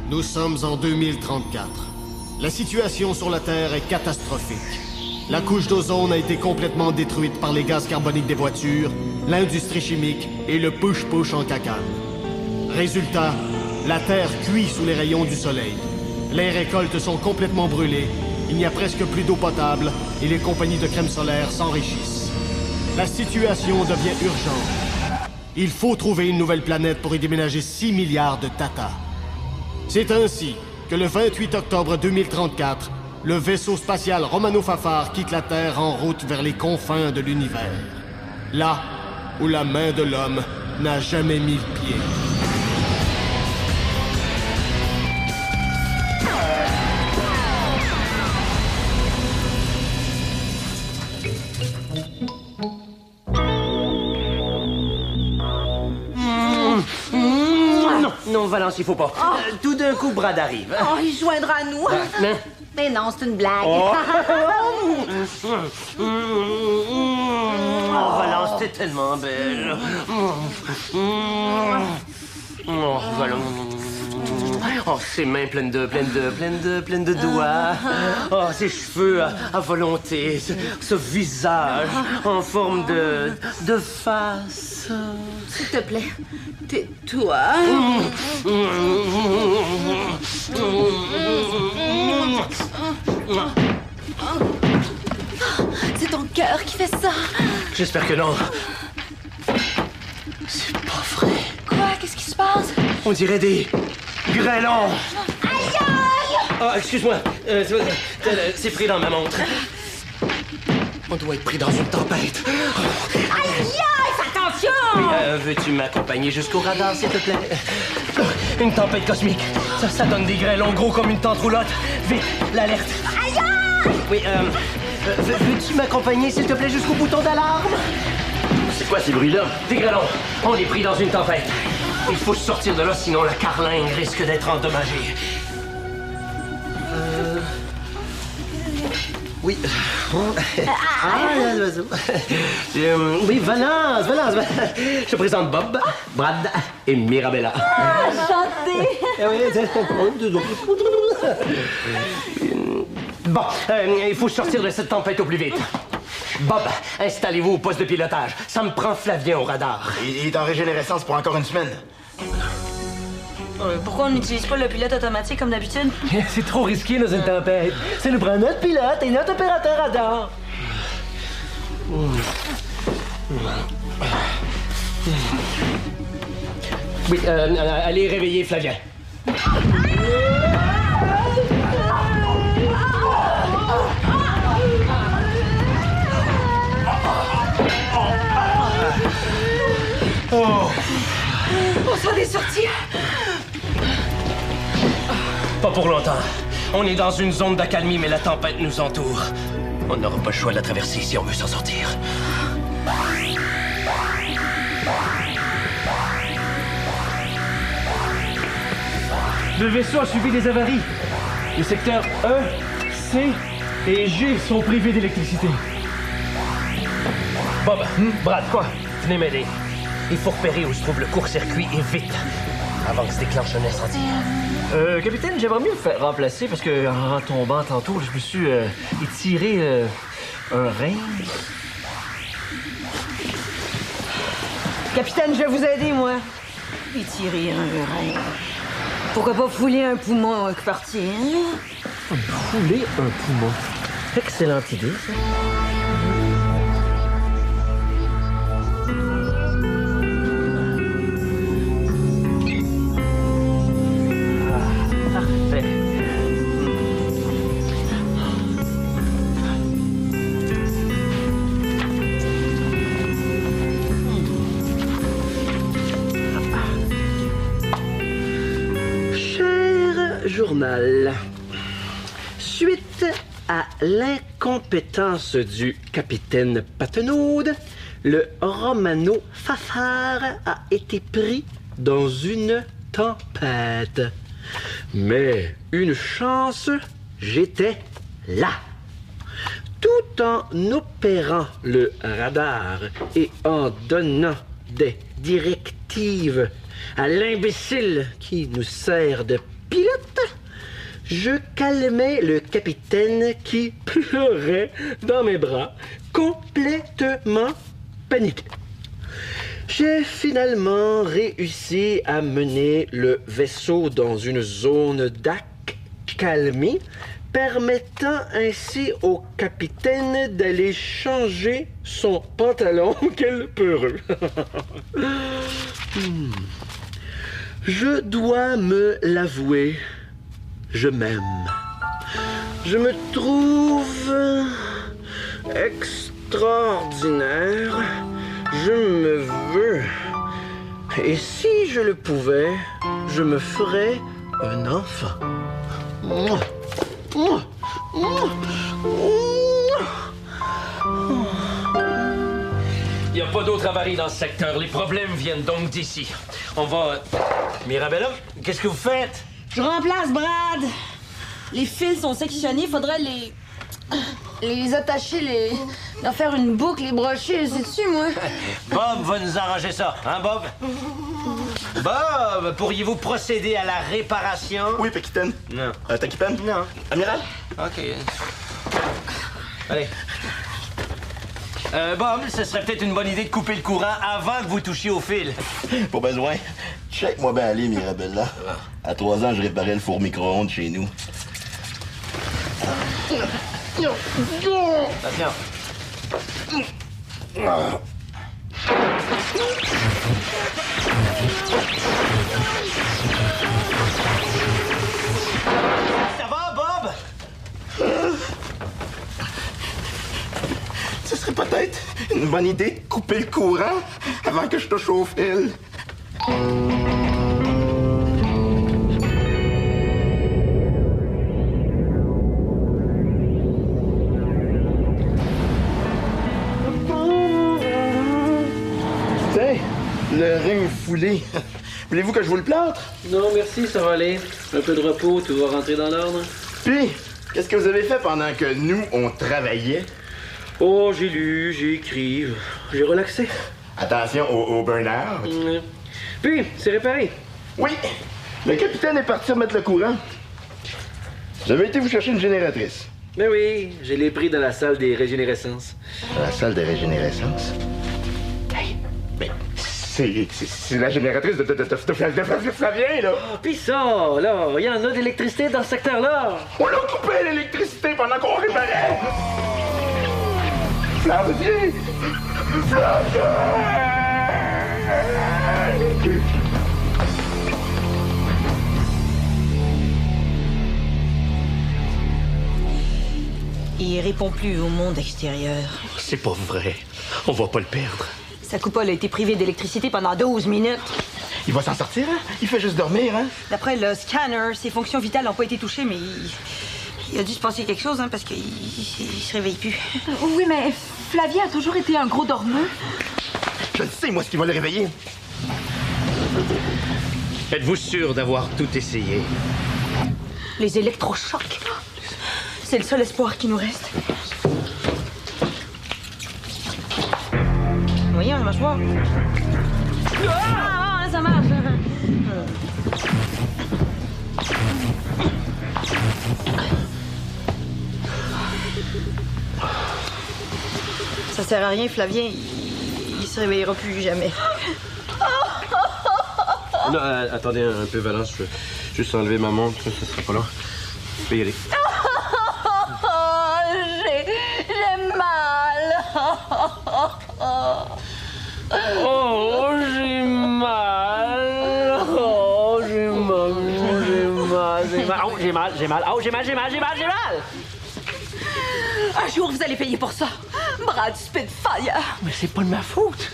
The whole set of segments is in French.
Nous sommes en 2034. La situation sur la Terre est catastrophique. La couche d'ozone a été complètement détruite par les gaz carboniques des voitures, l'industrie chimique et le push-push en cacane. Résultat, la Terre cuit sous les rayons du soleil. Les récoltes sont complètement brûlées, il n'y a presque plus d'eau potable et les compagnies de crème solaire s'enrichissent. La situation devient urgente. Il faut trouver une nouvelle planète pour y déménager 6 milliards de Tata. C'est ainsi que le 28 octobre 2034, le vaisseau spatial Romano Fafar quitte la Terre en route vers les confins de l'univers. Là où la main de l'homme n'a jamais mis le pied. Non, Valence, il faut pas. Tout d'un coup, Brad arrive. Oh, il joindra à nous. Mais non, c'est une blague. Oh, Valence, t'es tellement belle. Oh, Valence. Oh, ses mains pleines de doigts. Oh, ses cheveux à volonté. Ce visage en forme de face. S'il te plaît, tais-toi. C'est ton cœur qui fait ça. J'espère que non. C'est pas vrai. Quoi? Qu'est-ce qui se passe? On dirait des grêlons. Aïe aïe! Oh, excuse-moi. C'est pris dans ma montre. On doit être pris dans une tempête. Aïe aïe! Fais attention! Oui, veux-tu m'accompagner jusqu'au radar, s'il te plaît? Une tempête cosmique. Ça donne des grêlons gros comme une tente roulotte. Vite, l'alerte. Aïe aïe! Oui, veux-tu m'accompagner, s'il te plaît, jusqu'au bouton d'alarme? C'est quoi ces bruits-là? Des grêlons. On est pris dans une tempête. Il faut sortir de là, sinon la carlingue risque d'être endommagée. Oui. L'oiseau. Oui, Valence. Je te présente Bob, Brad et Mirabella. Enchanté! Bon, il faut sortir de cette tempête au plus vite. Bob, installez-vous au poste de pilotage. Ça me prend Flavien au radar. Il est en régénérescence pour encore une semaine. Pourquoi on n'utilise pas le pilote automatique comme d'habitude? C'est trop risqué dans une tempête. Ça nous prend notre pilote et notre opérateur radar. Oui, allez réveiller Flavien. On s'en est sorti. Pas pour longtemps. On est dans une zone d'accalmie, mais la tempête nous entoure. On n'aura pas le choix de la traverser si on veut s'en sortir. Le vaisseau a subi des avaries. Les secteurs E, C et G sont privés d'électricité. Bob, Brad, quoi? Venez m'aider. Il faut repérer où se trouve le court-circuit et vite, avant que se déclenche un incendie. Capitaine, j'aimerais mieux me faire remplacer parce que en tombant tantôt, je me suis étiré un rein. Capitaine, je vais vous aider, moi. Étirer un rein. Pourquoi pas fouler un poumon avec partie, hein? Fouler un poumon. Excellente idée, ça. Journal. Suite à l'incompétence du capitaine Patenaude, le Romano Fafar a été pris dans une tempête. Mais une chance, j'étais là. Tout en opérant le radar et en donnant des directives à l'imbécile qui nous sert de pilote, je calmais le capitaine qui pleurait dans mes bras, complètement paniqué. J'ai finalement réussi à mener le vaisseau dans une zone d'accalmie, permettant ainsi au capitaine d'aller changer son pantalon. Quel peureux! Je dois me l'avouer, je m'aime. Je me trouve extraordinaire. Je me veux. Et si je le pouvais, je me ferais un enfant. Il n'y a pas d'autres avaries dans ce secteur. Les problèmes viennent donc d'ici. On va... Mirabella, qu'est-ce que vous faites? Je remplace Brad. Les fils sont sectionnés, faudrait les attacher, leur faire une boucle, les brocher, sais-tu, moi? Bob va nous arranger ça, hein, Bob? Bob, pourriez-vous procéder à la réparation? Oui, capitaine. Non. Taquipen? Non. Amiral? OK. Allez. Bob, ce serait peut-être une bonne idée de couper le courant avant que vous touchiez au fil. Pas besoin. Check-moi bien aller, Mirabella. À 3 ans, je réparais le four micro-ondes chez nous. Attention. Ça va, Bob? Ce serait peut-être une bonne idée de couper le courant avant que je touche au fil. Tiens, le rein foulé. Voulez-vous que je vous le plâtre? Non, merci, ça va aller. Un peu de repos, tout va rentrer dans l'ordre. Puis, qu'est-ce que vous avez fait pendant que nous, on travaillait? Oh, j'ai lu, j'ai écrit, j'ai relaxé. Attention au burn-out. Puis, c'est réparé. Oui, le capitaine est parti remettre le courant. J'avais été vous chercher une génératrice. Mais oui, je l'ai pris dans la salle des régénérescences. La salle de régénérescence? Hey, mais c'est la génératrice de Flavien, là. Ah, pis ça, là, il y en a d'électricité dans ce secteur-là. On l'a coupé l'électricité pendant qu'on réparait. Flavien! Flavien! Il répond plus au monde extérieur. C'est pas vrai. On va pas le perdre. Sa coupole a été privée d'électricité pendant 12 minutes. Il va s'en sortir, hein? Il fait juste dormir, hein? D'après le scanner, ses fonctions vitales n'ont pas été touchées, mais il a dû se passer quelque chose, hein, parce qu'il se réveille plus. Oui, mais Flavien a toujours été un gros dormeux. Je le sais, moi, ce qui va le réveiller. Êtes-vous sûr d'avoir tout essayé? Les électrochocs. C'est le seul espoir qui nous reste. Voyons, la mâchoire. Ah, ça marche. Ça sert à rien, Flavien. Il se réveillera plus jamais. Non, attendez un peu, Valence. Je veux juste enlever ma montre. Ça sera pas long. Je peux y aller. J'ai mal. Oh, j'ai mal. Oh, j'ai mal. Oh, j'ai mal. Oh, j'ai mal. Un jour, vous allez payer pour ça. Brad Spitfire. Mais c'est pas de ma faute.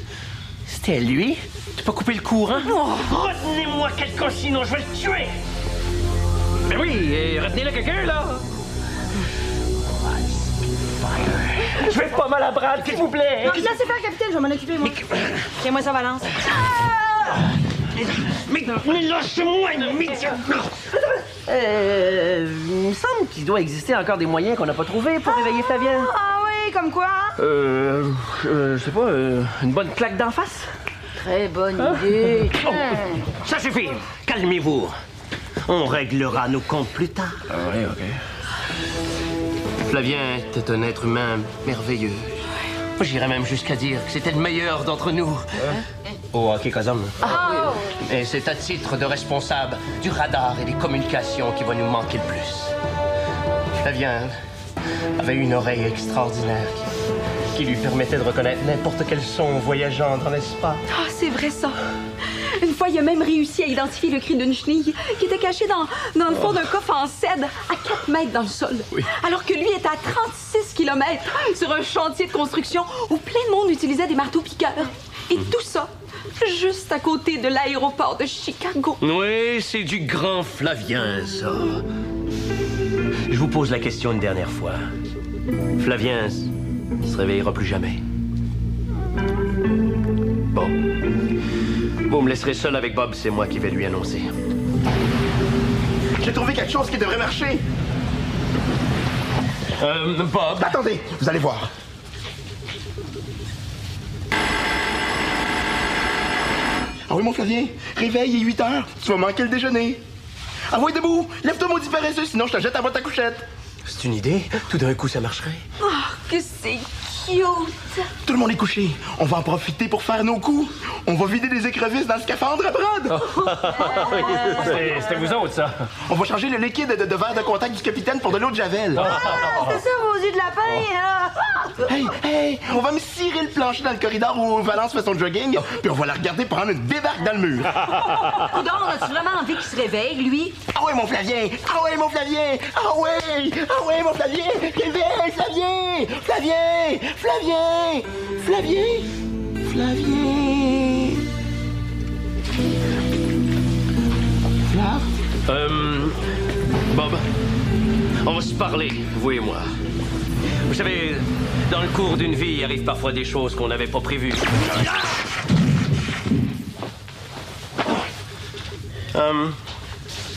C'était lui. Tu peux couper le courant? Retenez-moi quelqu'un, sinon je vais le tuer! Ben oui, retenez-le quelqu'un, là. Je vais pas mal à Brad, s'il vous plaît! Non, laissez faire, capitaine, je vais m'en occuper, moi. Tiens-moi ça, Valence. Mais lâchez-moi, Il me semble qu'il doit exister encore des moyens qu'on n'a pas trouvés pour réveiller Flavien. Ah oui, comme quoi? Je sais pas, une bonne claque d'en face? Très bonne idée. Ça suffit! Calmez-vous. On réglera nos comptes plus tard. Ah oui, OK. Flavien était un être humain merveilleux. J'irais même jusqu'à dire que c'était le meilleur d'entre nous. Au hockey Kazam. Et c'est à titre de responsable du radar et des communications qui va nous manquer le plus. Flavien avait une oreille extraordinaire qui lui permettait de reconnaître n'importe quel son voyageant dans l'espace. Ah, c'est vrai ça. Une fois, il a même réussi à identifier le cri d'une chenille qui était caché dans le fond d'un coffre en cèdre à 4 mètres dans le sol. Oui. Alors que lui était à 36 km sur un chantier de construction où plein de monde utilisait des marteaux-piqueurs. Et tout ça, juste à côté de l'aéroport de Chicago. Oui, c'est du grand Flavien, ça. Je vous pose la question une dernière fois. Flavien se réveillera plus jamais. Bon. Vous me laisserez seul avec Bob, c'est moi qui vais lui annoncer. J'ai trouvé quelque chose qui devrait marcher. Bob. Attendez, vous allez voir. Ah oui, mon Flavien, réveille, il est 8 heures. Tu vas manquer le déjeuner. Ah oui, debout, lève-toi, maudit paresseux, sinon je te jette à ta couchette. C'est une idée. Tout d'un coup, ça marcherait. Oh, que c'est cute! Tout le monde est couché. On va en profiter pour faire nos coups. On va vider des écrevisses dans le scaphandre à Brad. C'était vous autres, ça. On va changer le liquide de verre de contact du capitaine pour de l'eau de Javel. C'est ça, vos yeux de lapin, hein? Hey, on va me cirer le plancher dans le corridor où Valence fait son jogging, puis on va la regarder prendre une débarque dans le mur. Coudon, as-tu vraiment envie qu'il se réveille, lui? Ah ouais, mon Flavien! Ah ouais, mon Flavien! Ah ouais! Ah ouais, mon Flavien! Réveille, Flavien! Flavien! Flavien! Flavien! Flavien! Flav? Bob, on va se parler, vous et moi. Vous savez, dans le cours d'une vie, il arrive parfois des choses qu'on n'avait pas prévues.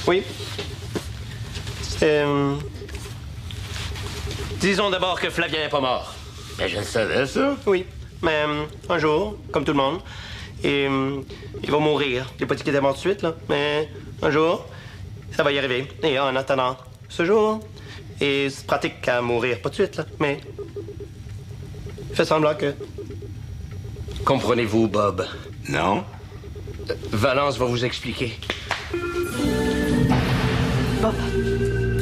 Oui. Disons d'abord que Flavien n'est pas mort. Ben, je le savais, ça. Oui, mais un jour, comme tout le monde, et, il va mourir. Je n'ai pas dit qu'il était mort tout de suite, là, mais un jour, ça va y arriver. Et en attendant ce jour, il se pratique à mourir, pas tout de suite, là, mais il fait semblant que... Comprenez-vous, Bob? Non. Valence va vous expliquer. Bob,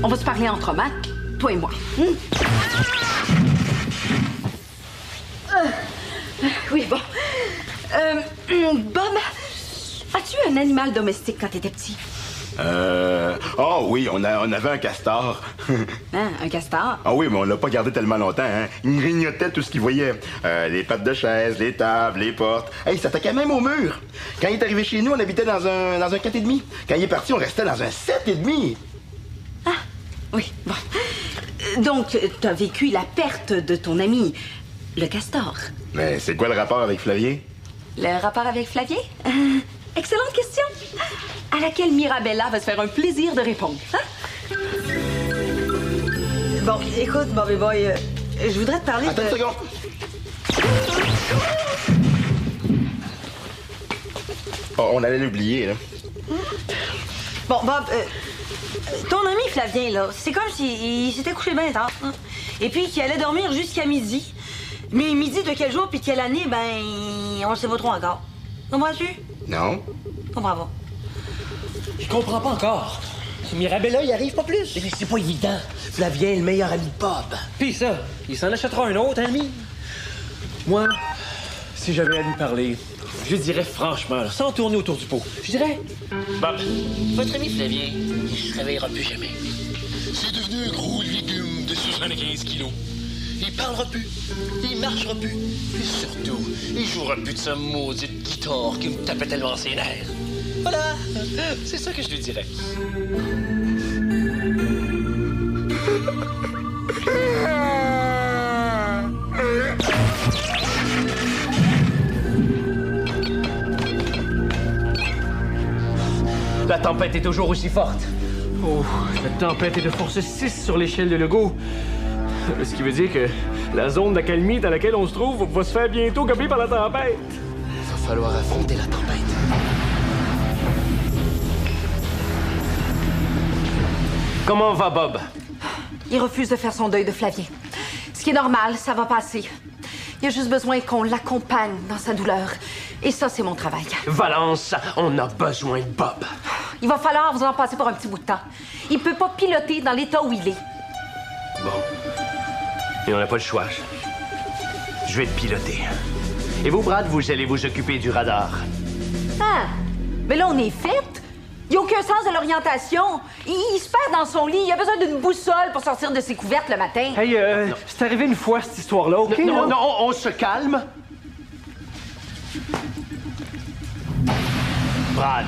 on va se parler entre hommes, hein? Toi et moi. Oui, bon. Bob, as-tu un animal domestique quand t'étais petit? Oh oui, on avait un castor. Hein, un castor? Ah oui, mais on l'a pas gardé tellement longtemps, hein. Il grignotait tout ce qu'il voyait. Les pattes de chaise, les tables, les portes. Hey, il s'attaquait même au mur. Quand il est arrivé chez nous, on habitait dans un 4,5. Quand il est parti, on restait dans un 7,5. Ah, oui, bon. Donc, t'as vécu la perte de ton ami, le castor. Mais c'est quoi le rapport avec Flavien? Le rapport avec Flavien? Excellente question. À laquelle Mirabella va se faire un plaisir de répondre. Hein? Bon, écoute, Bobby Boy, je voudrais te parler Attends de... une seconde. Oh, on allait l'oublier, là. Bon, Bob, ton ami Flavien, là, c'est comme s'il s'était couché bien tard. Hein? Et puis qu'il allait dormir jusqu'à midi. Mais midi de quel jour puis de quelle année, ben, on le sait pas trop encore. Comprends-tu? Non. Comprends pas. Je comprends pas encore. Mirabella, il arrive pas plus. Mais c'est pas évident. Flavien est le meilleur ami de Bob. Pis ça, il s'en achètera un autre, ami. Moi, si j'avais à lui parler, je dirais franchement, là, sans tourner autour du pot, je dirais... Bob, Votre ami Flavien, il se réveillera plus jamais. C'est devenu un gros légume de 75 kilos. Il parlera plus, il marchera plus, et surtout, il jouera plus de sa maudite guitare qui me tapait tellement ses nerfs. Voilà, c'est ça que je lui dirais. La tempête est toujours aussi forte. oh, cette tempête est de force 6 sur l'échelle de Legault. Ce qui veut dire que la zone d'accalmie dans laquelle on se trouve va se faire bientôt gobler par la tempête. Il va falloir affronter la tempête. Comment va Bob? Il refuse de faire son deuil de Flavien. Ce qui est normal, ça va passer. Il a juste besoin qu'on l'accompagne dans sa douleur. Et ça, c'est mon travail. Valence, on a besoin de Bob. Il va falloir vous en passer pour un petit bout de temps. Il peut pas piloter dans l'état où il est. Bon. Et on n'a pas le choix. Je vais te piloter. Et vous, Brad, vous allez vous occuper du radar. Ah! Mais là, on est fait. Il n'a aucun sens de l'orientation. Il se perd dans son lit. Il a besoin d'une boussole pour sortir de ses couvertes le matin. Hey, c'est arrivé une fois, cette histoire-là, OK? Non, là? non, on se calme. Brad,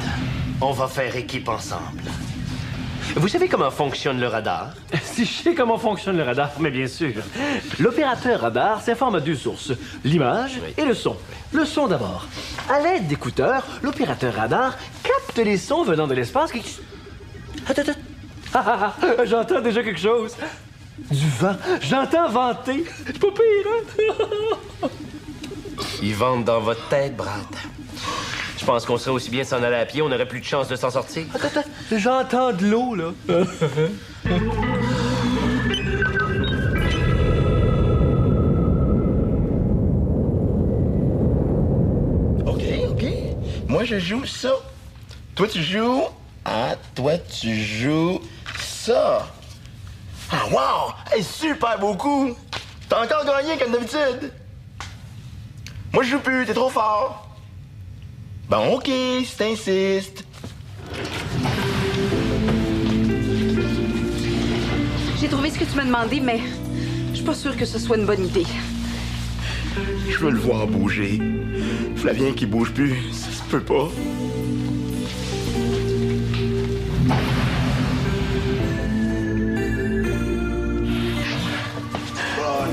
on va faire équipe ensemble. Vous savez comment fonctionne le radar? Si je sais comment fonctionne le radar, mais bien sûr. L'opérateur radar s'informe à deux sources, l'image et le son. Le son d'abord. À l'aide d'écouteurs, l'opérateur radar capte les sons venant de l'espace qui... Attends. J'entends déjà quelque chose. Du vent. J'entends vanter. C'est pas pire, hein? Ils vendent dans votre tête, Brad. Je pense qu'on serait aussi bien s'en aller à pied, on aurait plus de chance de s'en sortir. Attends. J'entends de l'eau, là. OK. Moi, je joue ça. Toi, tu joues... Ah, toi, tu joues ça. Ah, wow! Hey, super beaucoup! T'as encore gagné comme d'habitude. Moi, je joue plus, t'es trop fort. Bon, OK, si t'insistes. J'ai trouvé ce que tu m'as demandé, mais je suis pas sûre que ce soit une bonne idée. Je veux le voir bouger. Flavien qui bouge plus, ça se peut pas.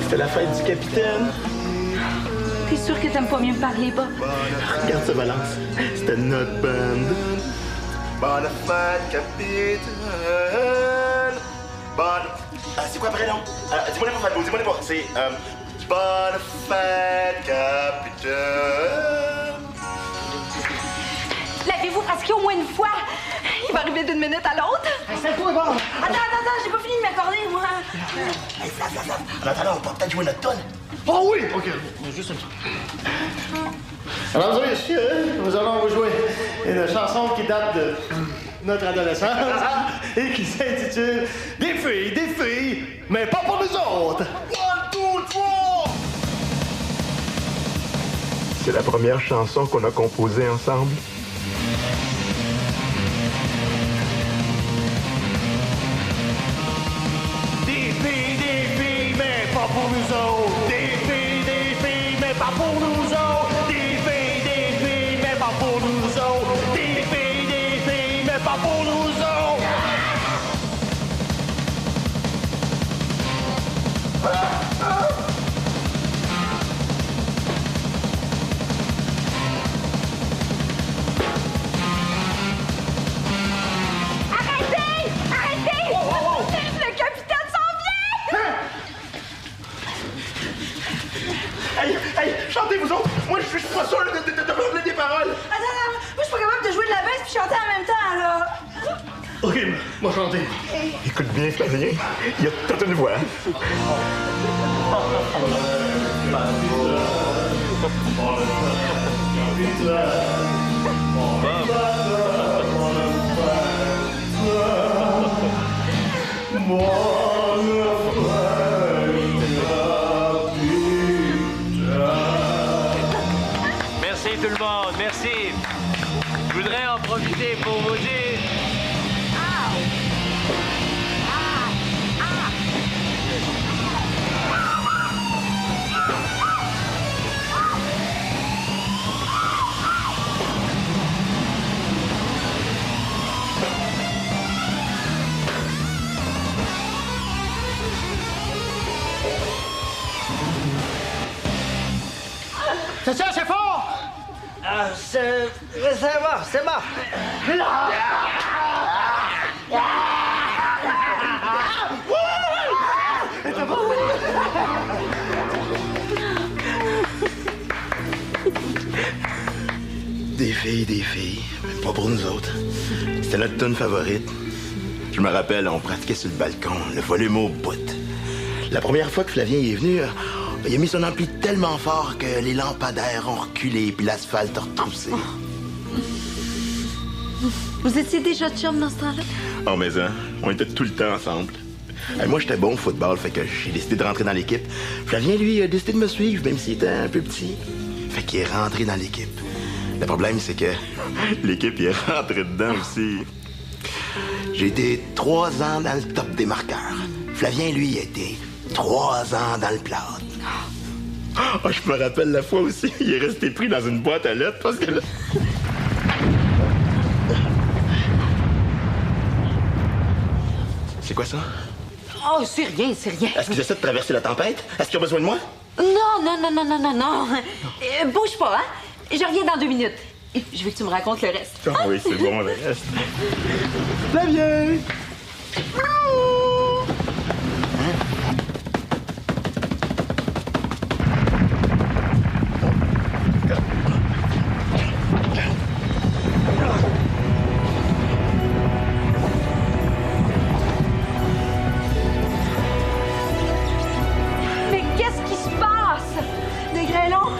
C'était la fête du capitaine. T'es sûr que t'aimes pas mieux me parler, Bob? Regarde ça, Valence. C'était notre band. Bonne fête, capitaine. Bonne... c'est quoi le prénom? Dis-moi les pas, Fabio, dis-moi les pas. C'est... Bonne fête, capitaine. L'avez-vous pratiqué au moins une fois? Il va arriver d'une minute à l'autre. C'est quoi, bon? Attends, j'ai pas fini de m'accorder, moi. Hey, Flav. En attendant, on peut peut-être jouer notre tonne. Oh oui! OK, juste une minute. Alors, messieurs, nous allons vous jouer une chanson qui date de notre adolescence et qui s'intitule Des filles, mais pas pour nous autres! 1, 2, 3! C'est la première chanson qu'on a composée ensemble. Des filles, mais pas pour nous autres! Des filles, mais pas pour nous autres! Des filles, mais pas pour nous autres! Des filles, mais pas pour nous autres! Arrêtez! Le capitaine s'en vient! Hey, chantez vous autres! Moi, je suis pas sûr de me rappeler des paroles! Attends, moi, je suis pas capable de jouer de la baisse puis chanter en même temps, là. OK, moi chanter. Écoute bien, Flavien, il y a toute une voix. Merci tout le monde, merci. Je voudrais en profiter pour vous dire... C'est fort! C'est mort. Des filles, mais pas pour nous autres. C'était notre tune favorite. Je me rappelle, on pratiquait sur le balcon, le volume au bout. La première fois que Flavien est venu, il a mis son ampli tellement fort que les lampadaires ont reculé puis l'asphalte a retroussé. Vous étiez déjà chum dans ce temps-là? Oh, mais hein, on était tout le temps ensemble. Moi, j'étais bon au football, fait que j'ai décidé de rentrer dans l'équipe. Flavien, lui, a décidé de me suivre, même s'il était un peu petit. Fait qu'il est rentré dans l'équipe. Le problème, c'est que l'équipe y est rentrée dedans aussi. J'ai été 3 ans dans le top des marqueurs. Flavien, lui, a été 3 ans dans le plâtre. Oh, je me rappelle la fois aussi, il est resté pris dans une boîte à lettres parce que là... C'est quoi ça? Oh, c'est rien, c'est rien. Est-ce que j'essaie de traverser la tempête? Est-ce qu'il a besoin de moi? Non. Bouge pas, hein? Je reviens dans 2 minutes. Je veux que tu me racontes le reste. Oh, oui, c'est bon, le reste. Flavien! Mais qu'est-ce qui se passe? Des grêlons?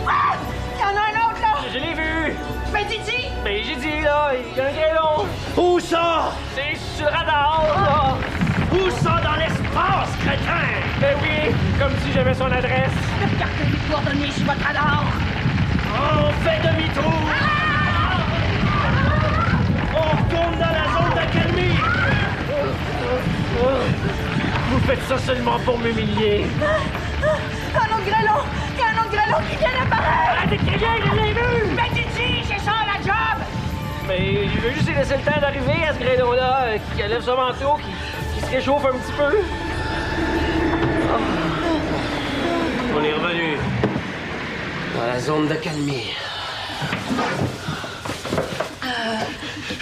Ah! Il y en a un autre, là! Je l'ai vu! Mais Didi! Mais j'ai dit, là, il y a un grêlon! Où ça? C'est sur le radar, là! Où ça dans l'espace, crétin? Ben oui, comme si j'avais son adresse. Regardez les coordonnées sur votre radar! On fait demi-tour! On retourne dans la zone d'accalmie! Vous faites ça seulement pour m'humilier. Un autre grêlon! Il y a un autre grêlon qui vient d'apparaître! Arrêtez de crier, je l'ai vu! Mais Didi, j'ai ça la job! Mais je veux juste laisser le temps d'arriver à ce grêlon-là, qui enlève son manteau, qui se réchauffe un petit peu. On est revenu dans la zone d'accalmie.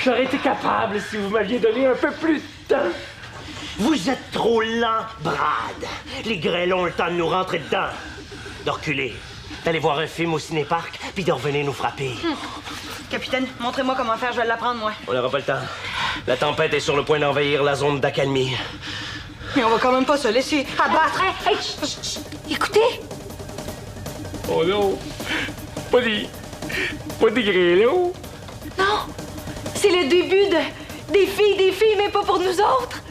J'aurais été capable si vous m'aviez donné un peu plus de temps. Vous êtes trop lent, Brad. Les grêlons ont le temps de nous rentrer dedans. De reculer, d'aller voir un film au ciné-parc, puis de revenir nous frapper. Capitaine, montrez-moi comment faire, je vais l'apprendre, moi. On n'aura pas le temps. La tempête est sur le point d'envahir la zone d'accalmie. Mais on va quand même pas se laisser abattre. Hey, chut! Écoutez! Oh non! Pas des grêlons! Non! C'est le début des filles, mais pas pour nous autres!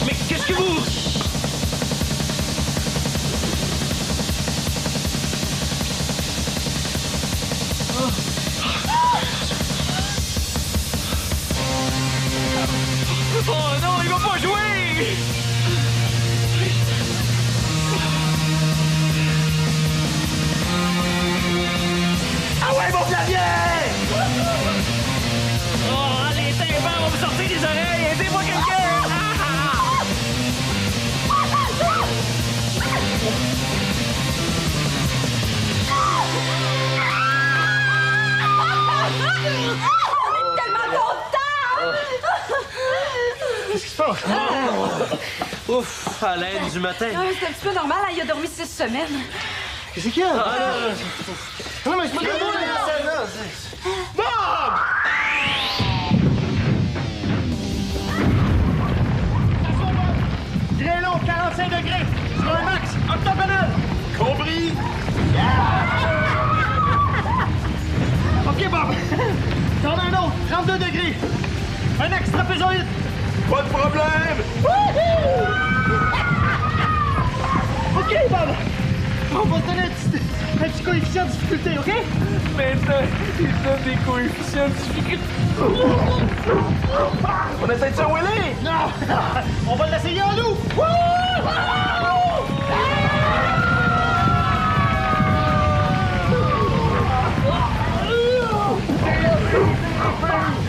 Mais qu'est-ce que vous... Oh non, il va pas jouer! Ah ouais, mon Flavien! Oh, les tympans vont me sortir des oreilles! Aidez-moi quelqu'un! On est tellement contents! Qu'est-ce qui se passe? Ouf, à l'aide du matin. Ah, c'est un petit peu normal, hein, il a dormi 6 semaines. Qu'est-ce qu'il y a? Non, mais c'est pas Grêlon, 45 degrés! Sur un max, octogonal! Compris? OK, Bob! T'en as un autre, 32 degrés! Un extra pésoïde! Pas de problème! OK, Bob! On va te donner un petit coefficient de difficulté, OK? Maintenant, il donne des coefficients de difficulté. On essaie de se wheeler? Non! On va l'essayer en loup!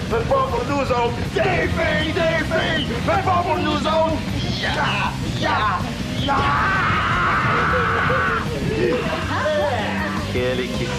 Fais pas pour nous autres! Des filles! Fais pas pour nous autres! Quelle équipe.